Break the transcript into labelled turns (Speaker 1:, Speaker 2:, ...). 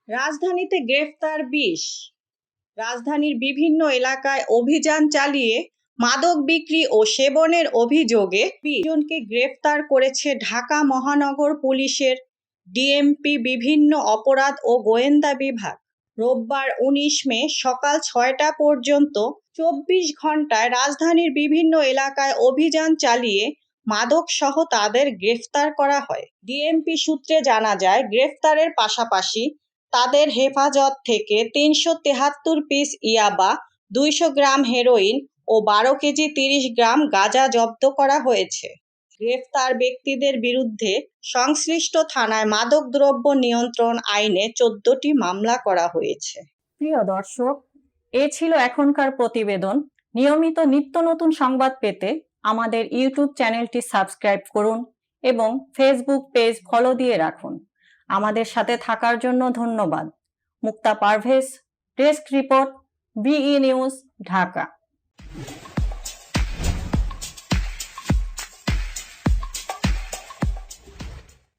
Speaker 1: রাজধানীতে গ্রেফতার ২০। রাজধানীর বিভিন্ন এলাকায় অভিযান চালিয়ে মাদক বিক্রি ও সেবনের অভিযোগে ২০ জনকে গ্রেফতার করেছে ঢাকা মহানগর পুলিশের ডিএমপি বিভিন্ন অপরাধ ও গোয়েন্দা বিভাগ। রোববার ১৯ মে সকাল ৬টা পর্যন্ত ২৪ ঘণ্টায় রাজধানীর বিভিন্ন এলাকায় অভিযান চালিয়ে মাদকসহ তাদের গ্রেফতার করা হয়। ডিএমপি সূত্রে জানা যায়, গ্রেফতারের পাশাপাশি তাদের হেফাজত থেকে ৩৭৩ পিস ইয়াবা, ২০০ গ্রাম হেরোইন ও ১২ কেজি ৩০ গ্রাম গাঁজা জব্দ করা হয়েছে। গ্রেফতার ব্যক্তিদের বিরুদ্ধে সংশ্লিষ্ট থানায় মাদকদ্রব্য নিয়ন্ত্রণ আইনে ১৪টি মামলা করা হয়েছে।
Speaker 2: প্রিয় দর্শক, এ ছিল এখনকার প্রতিবেদন। নিয়মিত নিত্য নতুন সংবাদ পেতে আমাদের ইউটিউব চ্যানেলটি সাবস্ক্রাইব করুন এবং ফেসবুক পেজ ফলো দিয়ে রাখুন। আমাদের সাথে থাকার জন্য ধন্যবাদ। Mukta Parvez, desk report, BE news, Dhaka.